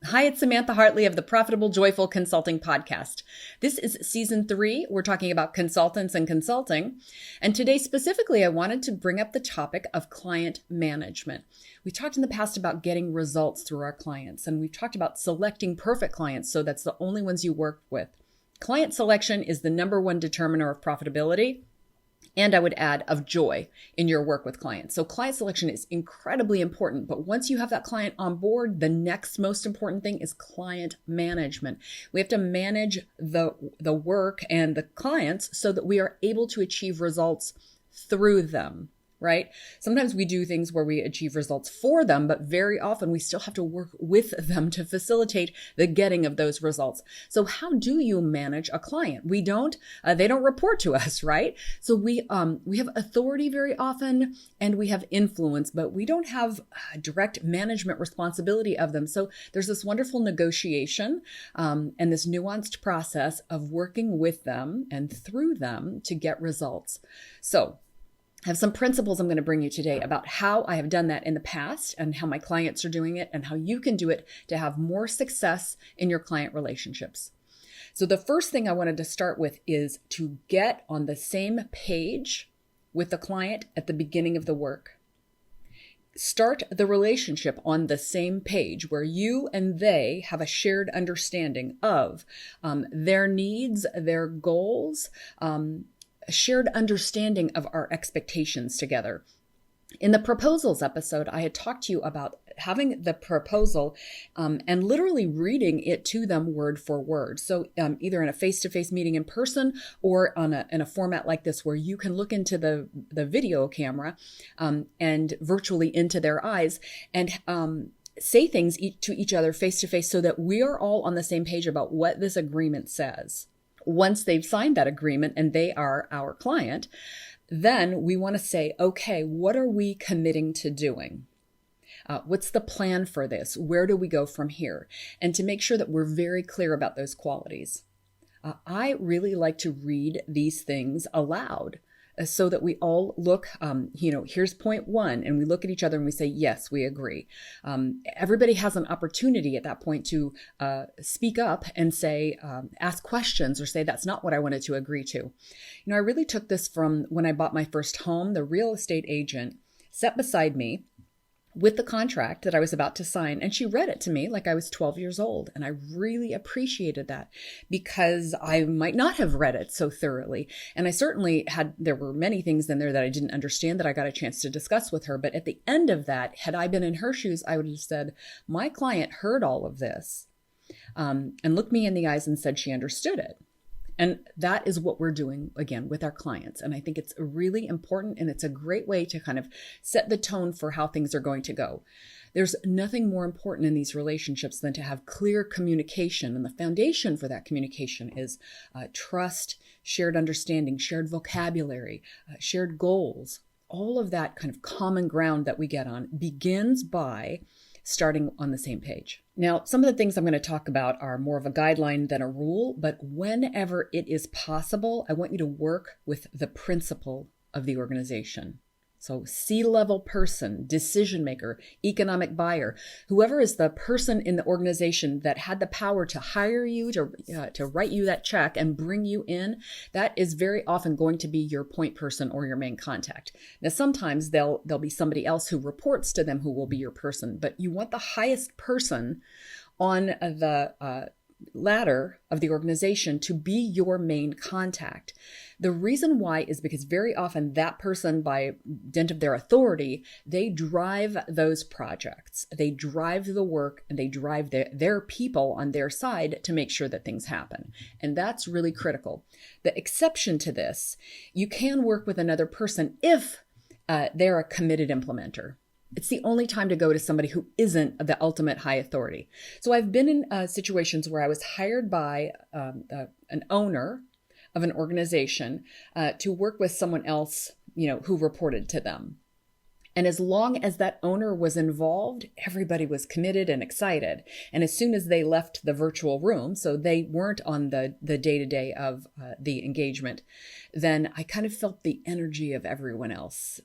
Hi, it's Samantha Hartley of the Profitable Joyful Consulting Podcast. This is season 3. We're talking about consultants and consulting. And today specifically, I wanted to bring up the topic of client management. We talked in the past about getting results through our clients, and we've talked about selecting perfect clients, so that's the only ones you work with. Client selection is the number one determiner of profitability, and I would add of joy in your work with clients. So client selection is incredibly important, but once you have that client on board, the next most important thing is client management. We have to manage the work and the clients so that we are able to achieve results through them. Right? Sometimes we do things where we achieve results for them, but very often we still have to work with them to facilitate the getting of those results. So how do you manage a client? They don't report to us, right? So we have authority very often and we have influence, but we don't have direct management responsibility of them. So there's this wonderful negotiation and this nuanced process of working with them and through them to get results. So I have some principles I'm going to bring you today about how I have done that in the past and how my clients are doing it and how you can do it to have more success in your client relationships. So the first thing I wanted to start with is to get on the same page with the client at the beginning of the work. Start the relationship on the same page where you and they have a shared understanding of their needs, their goals, a shared understanding of our expectations together. In the proposals episode, I had talked to you about having the proposal and literally reading it to them word for word. So either in a face-to-face meeting in person or in a format like this where you can look into the video camera and virtually into their eyes and say things to each other face-to-face so that we are all on the same page about what this agreement says. Once they've signed that agreement and they are our client, then we want to say, okay, what are we committing to doing? What's the plan for this? Where do we go from here? And to make sure that we're very clear about those qualities. I really like to read these things aloud so that we all look, here's point 1, and we look at each other and we say, yes, we agree. Everybody has an opportunity at that point to speak up and say, ask questions or say, that's not what I wanted to agree to. I really took this from when I bought my first home. The real estate agent sat beside me with the contract that I was about to sign. And she read it to me like I was 12 years old. And I really appreciated that because I might not have read it so thoroughly. And I certainly there were many things in there that I didn't understand that I got a chance to discuss with her. But at the end of that, had I been in her shoes, I would have said, my client heard all of this and looked me in the eyes and said she understood it. And that is what we're doing, again, with our clients. And I think it's really important and it's a great way to kind of set the tone for how things are going to go. There's nothing more important in these relationships than to have clear communication. And the foundation for that communication is trust, shared understanding, shared vocabulary, shared goals. All of that kind of common ground that we get on begins by starting on the same page. Now, some of the things I'm going to talk about are more of a guideline than a rule, but whenever it is possible, I want you to work with the principle of the organization. So C-level person, decision maker, economic buyer, whoever is the person in the organization that had the power to hire you, to write you that check and bring you in, that is very often going to be your point person or your main contact. Now, sometimes there'll be somebody else who reports to them who will be your person, but you want the highest person on the ladder of the organization to be your main contact. The reason why is because very often that person, by dint of their authority, they drive those projects, they drive the work, and they drive their people on their side to make sure that things happen. And that's really critical. The exception to this, you can work with another person if they're a committed implementer. It's the only time to go to somebody who isn't the ultimate high authority. So I've been in situations where I was hired by an owner of an organization to work with someone else, who reported to them. And as long as that owner was involved, everybody was committed and excited. And as soon as they left the virtual room, so they weren't on the day-to-day of the engagement, then I kind of felt the energy of everyone else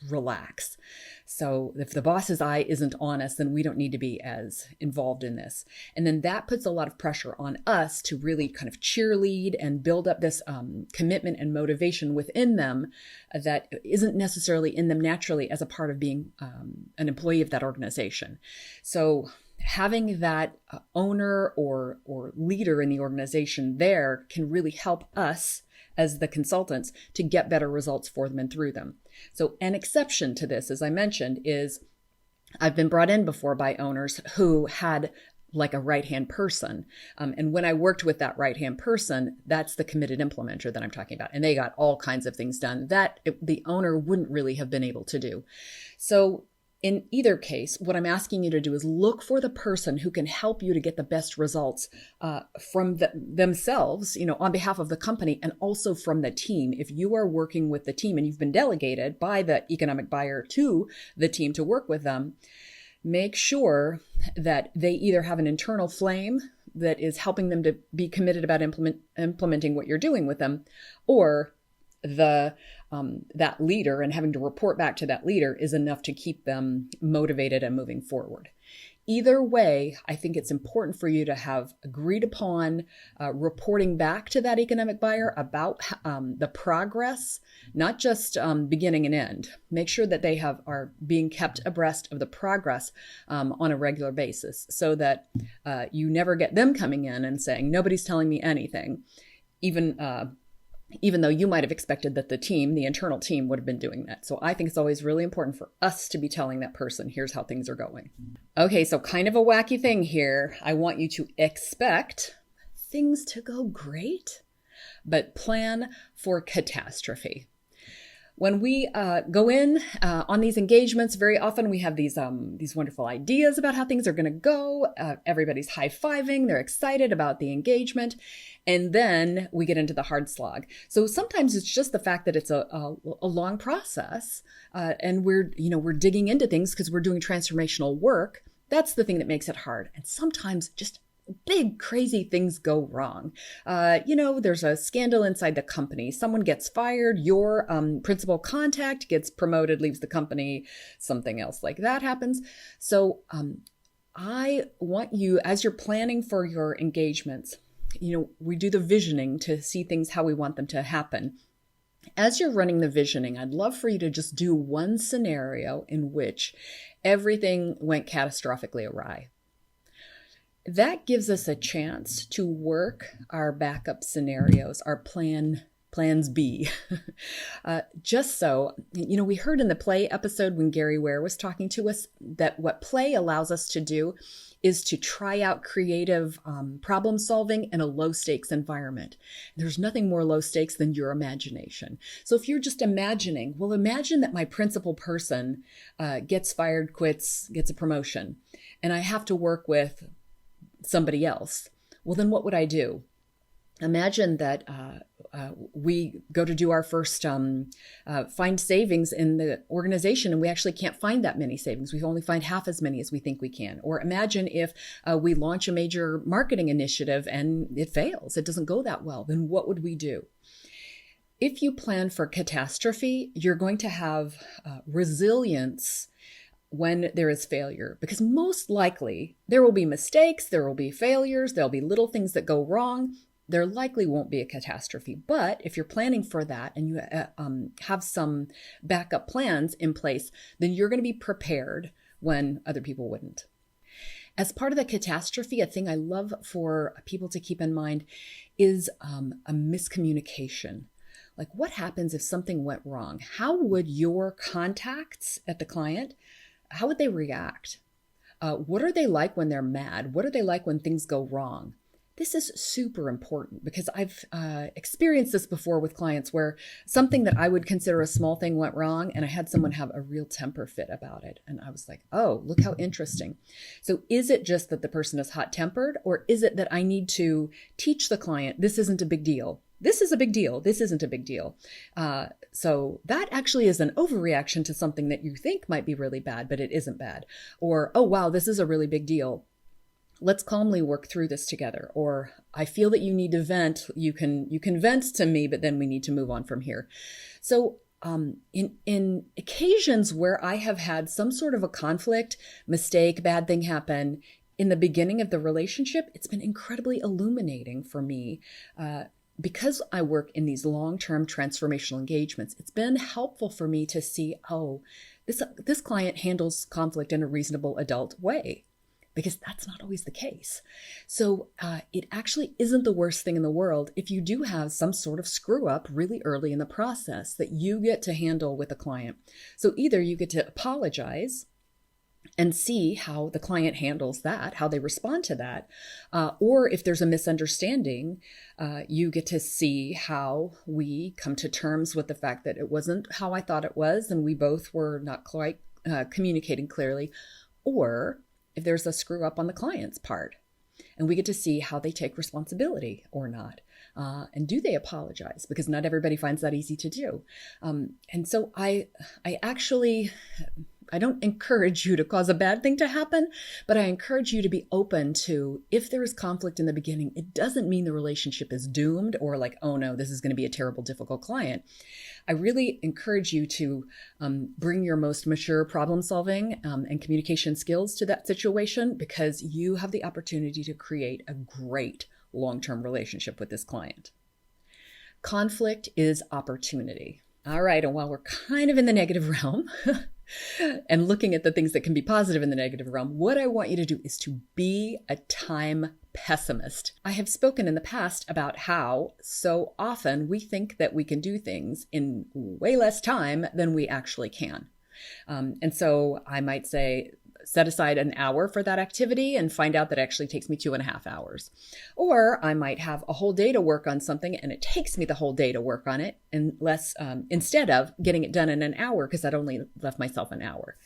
relax. So if the boss's eye isn't on us, then we don't need to be as involved in this. And then that puts a lot of pressure on us to really kind of cheerlead and build up this commitment and motivation within them that isn't necessarily in them naturally as a part of being an employee of that organization. So having that owner or leader in the organization there can really help us as the consultants to get better results for them and through them. So an exception to this, as I mentioned, is I've been brought in before by owners who had like a right-hand person. And when I worked with that right-hand person, that's the committed implementer that I'm talking about. And they got all kinds of things done that the owner wouldn't really have been able to do. So in either case, what I'm asking you to do is look for the person who can help you to get the best results from themselves, on behalf of the company and also from the team. If you are working with the team and you've been delegated by the economic buyer to the team to work with them, make sure that they either have an internal flame that is helping them to be committed about implementing what you're doing with them, or that leader and having to report back to that leader is enough to keep them motivated and moving forward. Either way, I think it's important for you to have agreed upon reporting back to that economic buyer about the progress, not just beginning and end. Make sure that they are being kept abreast of the progress on a regular basis so that you never get them coming in and saying, nobody's telling me anything, even though you might have expected that the internal team would have been doing that. So I think it's always really important for us to be telling that person, here's how things are going. Okay, so kind of a wacky thing here. I want you to expect things to go great, but plan for catastrophe. When we go in on these engagements, very often we have these wonderful ideas about how things are going to go. Everybody's high-fiving. They're excited about the engagement. And then we get into the hard slog. So sometimes it's just the fact that it's a long process and we're digging into things because we're doing transformational work. That's the thing that makes it hard. And sometimes just big, crazy things go wrong. There's a scandal inside the company. Someone gets fired. Your principal contact gets promoted, leaves the company. Something else like that happens. So I want you, as you're planning for your engagements, we do the visioning to see things how we want them to happen. As you're running the visioning, I'd love for you to just do one scenario in which everything went catastrophically awry. That gives us a chance to work our backup scenarios, our plans B. Just so, we heard in the play episode when Gary Ware was talking to us that what play allows us to do is to try out creative problem solving in a low stakes environment. There's nothing more low stakes than your imagination. So if you're just imagining, imagine that my principal person gets fired, quits, gets a promotion, and I have to work with somebody else. Well, then what would I do? Imagine that we go to do our first find savings in the organization and we actually can't find that many savings. We only find half as many as we think we can. Or imagine if we launch a major marketing initiative and it fails, it doesn't go that well. Then what would we do? If you plan for catastrophe, you're going to have resilience when there is failure, because most likely there will be mistakes, there will be failures, there'll be little things that go wrong. There likely won't be a catastrophe. But if you're planning for that and you have some backup plans in place, then you're going to be prepared when other people wouldn't. As part of the catastrophe, a thing I love for people to keep in mind is a miscommunication. Like, what happens if something went wrong? How would your contacts at the client, how would they react? What are they like when they're mad? What are they like when things go wrong? This is super important because I've experienced this before with clients where something that I would consider a small thing went wrong and I had someone have a real temper fit about it. And I was like, oh, look how interesting. So is it just that the person is hot-tempered, or is it that I need to teach the client this isn't a big deal? This is a big deal. This isn't a big deal. So that actually is an overreaction to something that you think might be really bad, but it isn't bad. Or, oh, wow, this is a really big deal. Let's calmly work through this together. Or I feel that you need to vent. You can vent to me, but then we need to move on from here. So In occasions where I have had some sort of a conflict, mistake, bad thing happen in the beginning of the relationship, it's been incredibly illuminating for me. Because I work in these long-term transformational engagements, it's been helpful for me to see, this client handles conflict in a reasonable adult way, because that's not always the case. So it actually isn't the worst thing in the world if you do have some sort of screw up really early in the process that you get to handle with a client. So either you get to apologize and see how the client handles that, how they respond to that. Or if there's a misunderstanding, you get to see how we come to terms with the fact that it wasn't how I thought it was, and we both were not quite communicating clearly. Or if there's a screw up on the client's part, and we get to see how they take responsibility or not. And do they apologize? Because not everybody finds that easy to do. And so I don't encourage you to cause a bad thing to happen, but I encourage you to be open to, if there is conflict in the beginning, it doesn't mean the relationship is doomed or like, oh no, this is going to be a terrible, difficult client. I really encourage you to bring your most mature problem solving and communication skills to that situation, because you have the opportunity to create a great long-term relationship with this client. Conflict is opportunity. All right, and while we're kind of in the negative realm, and looking at the things that can be positive in the negative realm, what I want you to do is to be a time pessimist. I have spoken in the past about how so often we think that we can do things in way less time than we actually can. And so I might say, set aside an hour for that activity and find out that it actually takes me 2.5 hours. Or I might have a whole day to work on something and it takes me the whole day to work on it, and instead of getting it done in an hour because I'd only left myself an hour.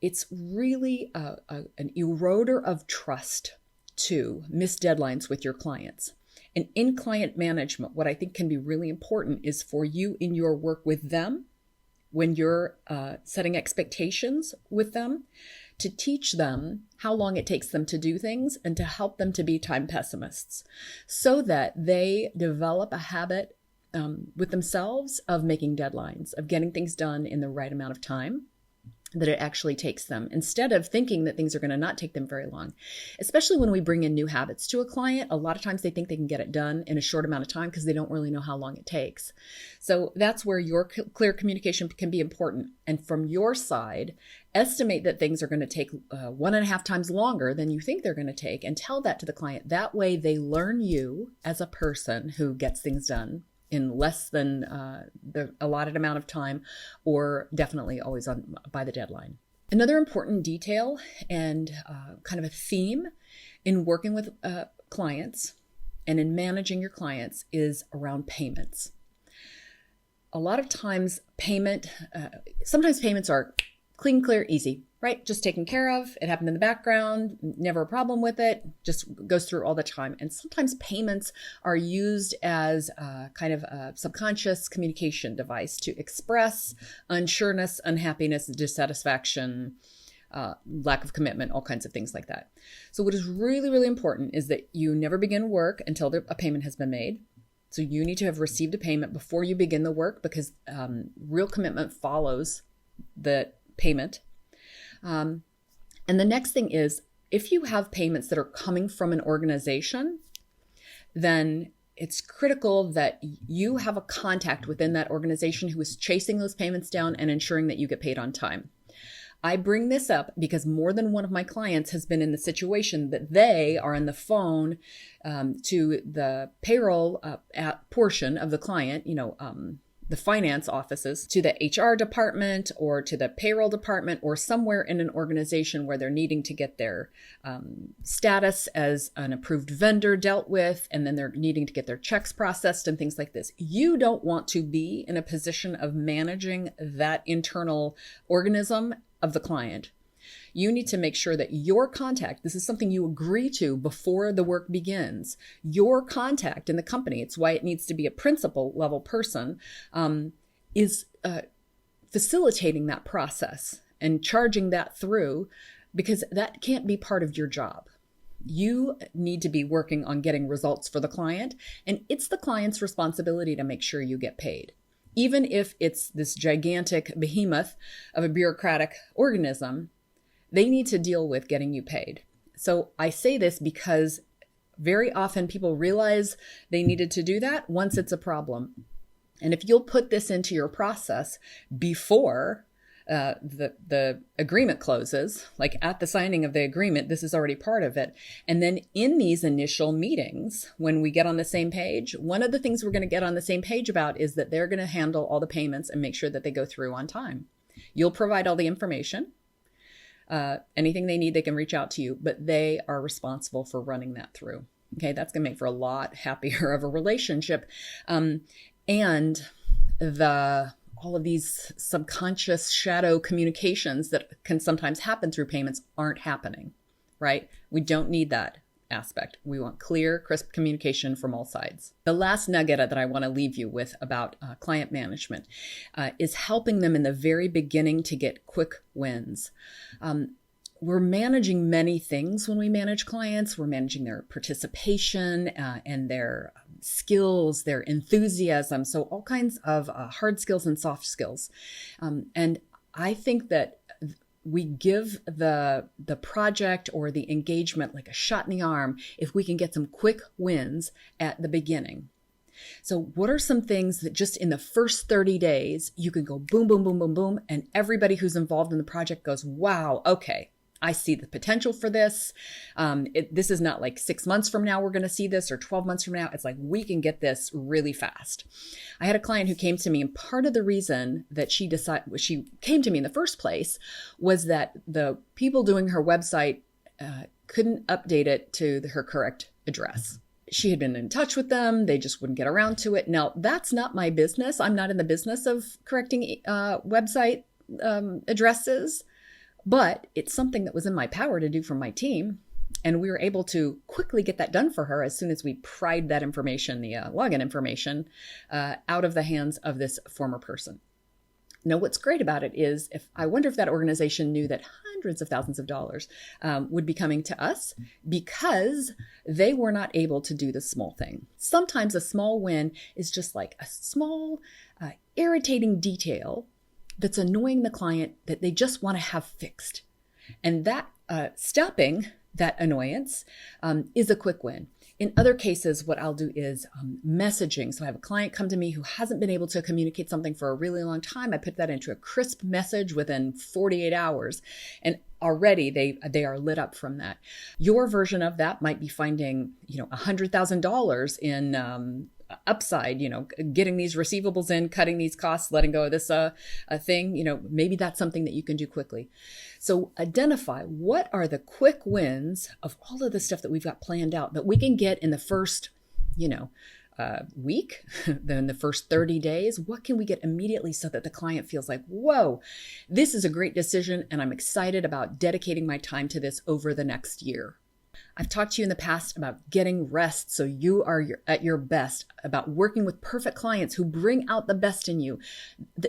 It's really an eroder of trust to miss deadlines with your clients. And in client management, what I think can be really important is for you in your work with them, when you're setting expectations with them, to teach them how long it takes them to do things and to help them to be time pessimists, so that they develop a habit with themselves of making deadlines, of getting things done in the right amount of time that it actually takes them, instead of thinking that things are going to not take them very long. Especially when we bring in new habits to a client, a lot of times they think they can get it done in a short amount of time because they don't really know how long it takes. So that's where your clear communication can be important. And from your side, estimate that things are going to take 1.5 times longer than you think they're going to take, and tell that to the client. That way they learn you as a person who gets things done in less than the allotted amount of time, or definitely always by the deadline. Another important detail and kind of a theme in working with clients and in managing your clients is around payments. A lot of times sometimes payments are clean, clear, easy, right? Just taken care of. It happened in the background, never a problem with it, just goes through all the time. And sometimes payments are used as kind of a subconscious communication device to express unsureness, unhappiness, dissatisfaction, lack of commitment, all kinds of things like that. So what is really, really important is that you never begin work until a payment has been made. So you need to have received a payment before you begin the work, because real commitment follows the payment. And the next thing is, if you have payments that are coming from an organization, then it's critical that you have a contact within that organization who is chasing those payments down and ensuring that you get paid on time. I bring this up because more than one of my clients has been in the situation that they are on the phone to the payroll portion of the client, the finance offices, to the HR department or to the payroll department, or somewhere in an organization where they're needing to get their status as an approved vendor dealt with, and then they're needing to get their checks processed and things like this. You don't want to be in a position of managing that internal organism of the client. You need to make sure that your contact, this is something you agree to before the work begins, your contact in the company, it's why it needs to be a principal level person, is facilitating that process and charging that through, because that can't be part of your job. You need to be working on getting results for the client, and it's the client's responsibility to make sure you get paid. even if it's this gigantic behemoth of a bureaucratic organism, they need to deal with getting you paid. So I say this because very often people realize they needed to do that once it's a problem. And if you'll put this into your process before the agreement closes, like at the signing of the agreement, this is already part of it. And then in these initial meetings, when we get on the same page, one of the things we're going to get on the same page about is that they're going to handle all the payments and make sure that they go through on time. You'll provide all the information. Anything they need, they can reach out to you, but they are responsible for running that through. Okay, that's going to make for a lot happier of a relationship. And all of these subconscious shadow communications that can sometimes happen through payments aren't happening, right? We don't need that aspect. We want clear, crisp communication from all sides. The last nugget that I want to leave you with about client management is helping them in the very beginning to get quick wins. We're managing many things when we manage clients. We're managing their participation and their skills, their enthusiasm. So all kinds of hard skills and soft skills. And I think that we give the project or the engagement like a shot in the arm if we can get some quick wins at the beginning. So what are some things that just in the first 30 days, you can go boom, boom, boom, boom, boom, and everybody who's involved in the project goes, wow, okay, I see the potential for this. This is not like 6 months from now we're going to see this, or 12 months from now. It's like we can get this really fast. I had a client who came to me, and part of the reason that she came to me in the first place was that the people doing her website couldn't update it to her correct address. She had been in touch with them. They just wouldn't get around to it. Now, that's not my business. I'm not in the business of correcting website addresses. But it's something that was in my power to do for my team. And we were able to quickly get that done for her as soon as we pried that information, the login information, out of the hands of this former person. Now, what's great about it is I wonder if that organization knew that hundreds of thousands of dollars would be coming to us because they were not able to do the small thing. Sometimes a small win is just like a small irritating detail that's annoying the client that they just want to have fixed. And that stopping that annoyance is a quick win. In other cases, what I'll do is messaging. So I have a client come to me who hasn't been able to communicate something for a really long time. I put that into a crisp message within 48 hours. And already they are lit up from that. Your version of that might be finding, $100,000 in upside, getting these receivables in, cutting these costs, letting go of this thing, maybe that's something that you can do quickly. So identify what are the quick wins of all of the stuff that we've got planned out that we can get in the first, week, then the first 30 days. What can we get immediately so that the client feels like, whoa, this is a great decision and I'm excited about dedicating my time to this over the next year. I've talked to you in the past about getting rest so you are at your best, about working with perfect clients who bring out the best in you.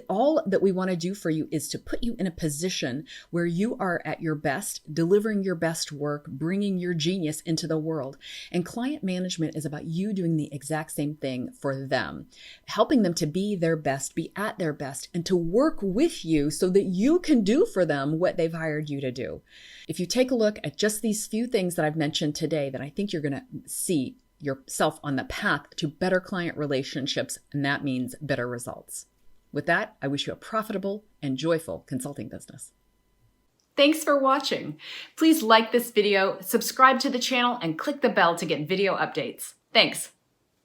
All that we want to do for you is to put you in a position where you are at your best, delivering your best work, bringing your genius into the world. And client management is about you doing the exact same thing for them, helping them to be their best, be at their best, and to work with you so that you can do for them what they've hired you to do. If you take a look at just these few things that I've mentioned today, then I think you're going to see yourself on the path to better client relationships, and that means better results. With that, I wish you a profitable and joyful consulting business. Thanks for watching. Please like this video, subscribe to the channel, and click the bell to get video updates. Thanks.